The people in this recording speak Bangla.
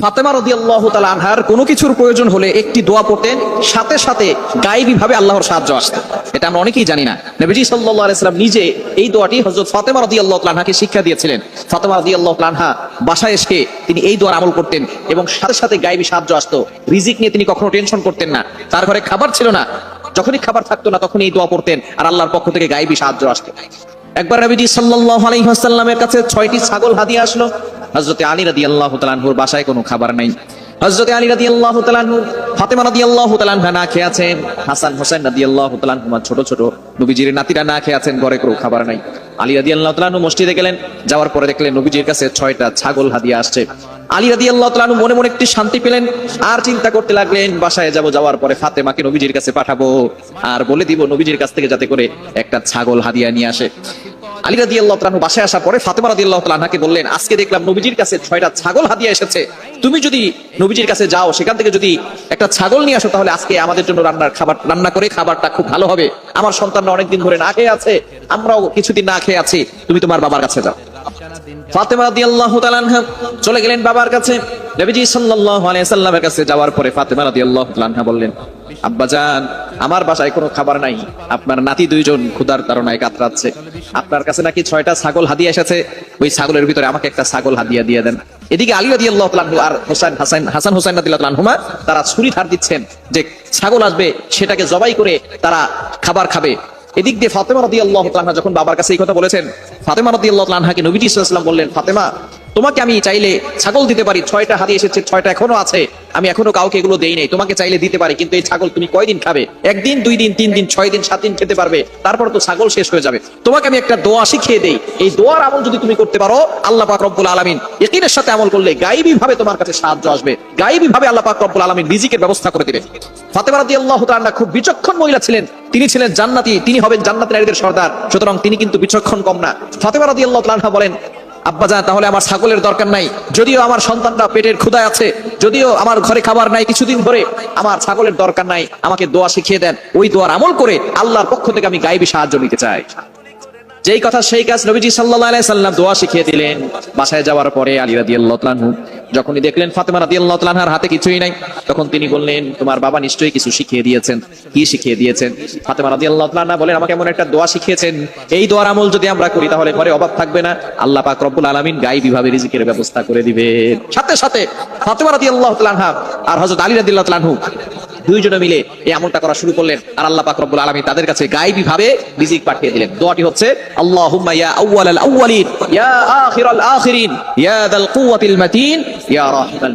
ফাতেমা রাদিয়াল্লাহু তাআলা আনহার কোনো কিছুর প্রয়োজন হলে একটি দোয়া পড়তেন, সাথে সাথে গায়েবী ভাবে আল্লাহর সাহায্য আসতো। এটা আমরা অনেকেই জানি না। নবীজি সাল্লাল্লাহু আলাইহি সাল্লাম নিজে এই দোয়াটি হযরত ফাতেমা রাদিয়াল্লাহু তাআলা আনহাকে শিক্ষা দিয়েছিলেন। ফাতেমা রাদিয়াল্লাহু তাআলা আনহা বাসায় এসে তিনি এই দোয়ার আমল করতেন এবং সাথে সাথে গায়েবী সাহায্য আসতো। রিজিক নিয়ে তিনি কখনো টেনশন করতেন না। তার ঘরে খাবার ছিল না, যখনই খাবার থাকতো না তখনই এই দোয়া পড়তেন আর আল্লাহর পক্ষ থেকে গায়েবী সাহায্য আসতো। একবার নবীজি সাল্লাল্লাহু আলাইহি ওয়াসাল্লামের কাছে 6টি ছাগল হাদিয়া আসলো। হযরতে আলী রাদিয়াল্লাহু তাআলা আনহুর বাসায় কোনো খাবার নাই। হযরতে আলী রাদিয়াল্লাহু তাআলা আনহু, ফাতেমা রাদিয়াল্লাহু তাআলা আনহা না খেয়ে আছেন, হাসান হোসেন রাদিয়াল্লাহু তাআলা আনহুমা ছোট ছোট নবীজির নাতিরা না খেয়ে আছেন, ঘরে কোনো খাবার নাই। আলী রাদিয়াল্লাহু তাআলা আনহু মসজিদে গেলেন, যাওয়ার পরে দেখলেন নবীজির কাছে 6টা ছাগল হাদিয়া আসছে। আলী রাদিয়াল্লাহু তাআলা আনহু মনে মনে একটি শান্তি পেলেন, আর চিন্তা করতে লাগলেন বাসায় যাওয়ার পরে ফাতেমাকে নবীজির কাছে পাঠাবো আর বলে দিব নবীজির কাছ থেকে যাতে করে একটা ছাগল হাদিয়া নিয়ে আসে। আলী রাদিয়াল্লাহু তাআলা বাসায় আসার পরে ফাতেমা রাদিয়াল্লাহু তাআলা আনহাকে বললেন, আজকে দেখলাম নবীজির কাছে 6টা ছাগল হাদিয়া এসেছে, তুমি যদি নবীজির কাছে যাও সেখান থেকে যদি একটা ছাগল নিয়ে আসো তাহলে আজকে আমাদের জন্য রান্না করে খাবারটা খুব ভালো হবে। আমার সন্তানরা অনেকদিন ধরে না খেয়ে আছে, আমরাও কিছুদিন না খেয়ে আছি, তুমি তোমার বাবার কাছে যাও। ফাতেমা রাদিয়াল্লাহু তাআলা আনহা চলে গেলেন বাবার কাছে। নবীজি সাল্লাল্লাহু আলাইহি সাল্লামের কাছে যাওয়ার পরে ফাতেমা রাদিয়াল্লাহু তাআলা আনহা বললেন, আব্বাজান, আমার বাসায় কোনো খাবার নাই, আপনার নাতি দুইজন ক্ষুধার তাড়নায় কাতরাচ্ছে, আপনার কাছে নাকি 6টা ছাগল হাদিয়া এসেছে, ওই ছাগলের ভিতরে আমাকে একটা ছাগল হাদিয়া দিয়ে দেন। এদিকে আলী রাদিয়াল্লাহু তাআলা আনহু আর হাসান হোসেন রাদিয়াল্লাহু তাআলা আনহুমা তারা ছুরি ধার দিচ্ছেন যে ছাগল আসবে সেটাকে জবাই করে তারা খাবার খাবে। এদিক দিয়ে ফাতেমা রাদিয়াল্লাহু তাআলা আনহা যখন বাবার কাছে এই কথা বলেছেন, ফাতেমা রাদিয়াল্লাহু তাআলা আনহাকে নবীজি সাল্লাল্লাহু আলাইহি ওয়াসাল্লাম বললেন, ফাতেমা, তোমাকে আমি চাইলে ছাগল দিতে পারি, 6টা হাদিয়া এসেছে, 6টা এখনো আছে, আমি এখনো কাউকে এগুলো দেই নাই, তোমাকে চাইলে দিতে পারি, কিন্তু এই ছাগল তুমি কয়দিন খাবে? 1 দিন, 2 দিন, 3 দিন, 6 দিন, 7 দিন খেতে পারবে, তারপর তো ছাগল শেষ হয়ে যাবে। তোমাকে আমি একটা দোয়া শিখিয়ে দেই, এই দোয়ার আমল যদি তুমি করতে পারো, আল্লাহ পাক রব্বুল আলামিন ইয়াকিনের সাথে আমল করলে গায়েবী ভাবে তোমার কাছে সাহায্য আসবে, গায়েবী ভাবে আল্লাহ পাক রব্বুল আলামিন রিজিকের ব্যবস্থা করে দিবে। ফাতেমা রাদিয়াল্লাহু তাআলা আনহা খুব বিচক্ষণ মহিলা ছিলেন, তিনি ছিলেন জান্নাতি, তিনি হবেন জান্নাতের নারীদের সর্দার, সুতরাং তিনি কিন্তু বিচক্ষণ কম না। ফাতেমা রাদিয়াল্লাহু তাআলা আনহা বলেন, আব্বাজান, তাহলে আমার ছাগলের দরকার নাই, যদিও আমার সন্তানরা পেটের ক্ষুধায় আছে, যদিও আমার ঘরে খাবার নাই কিছুদিন ধরে, আমার ছাগলের দরকার নাই, আমাকে দোয়া শিখিয়ে দেন, ওই দোয়ার আমল করে আল্লাহর পক্ষ থেকে আমি গায়েবী সাহায্য নিতে চাই। যেই কথা সেই কাজ, নবীজি সাল্লাল্লাহু আলাইহি সাল্লাম দোয়া শিখিয়ে দিলেন। বাসায় যাওয়ার পরে আলী রাদিয়াল্লাহু তাআলা আনহু যখনই দেখলেন ফাতেমা রাদিয়াল্লাহু তাআলা আনহার হাতে কিছুই নাই, তখন তিনি বললেন, তোমার বাবা নিশ্চয়ই কিছু শিখিয়ে দিয়েছেন। কি শিখিয়ে দিয়েছেন? ফাতেমা রাদিয়াল্লাহু তাআলা আনহা বলেন, আমাকে এমন একটা দোয়া শিখিয়েছেন, এই দোয়ার আমল যদি আমরা করি তাহলে ঘরে অভাব থাকবে না, আল্লাহ পাক রব্বুল আলামিন গায়েবী ভাবে রিজিকের ব্যবস্থা করে দিবেন। সাথে সাথে ফাতেমা রাদিয়াল্লাহু তাআলা আনহা আর হযরত আলী রাদিয়াল্লাহু তাআলা আনহু দুইজনে মিলে এই আমলটা করা শুরু করলেন, আর আল্লাহ পাক রব্বুল আলামিন তাদের কাছে গায়েবী ভাবে রিজিক পাঠিয়ে দিলেন। দোয়াটি হচ্ছে, আল্লাহুম্মা ইয়া আউওয়ালাল আউওয়ালিন, ইয়া আখিরাল আখিরিন, ইয়া যাল কুওয়াতিল মাতিন, ইয়া রাহিমাল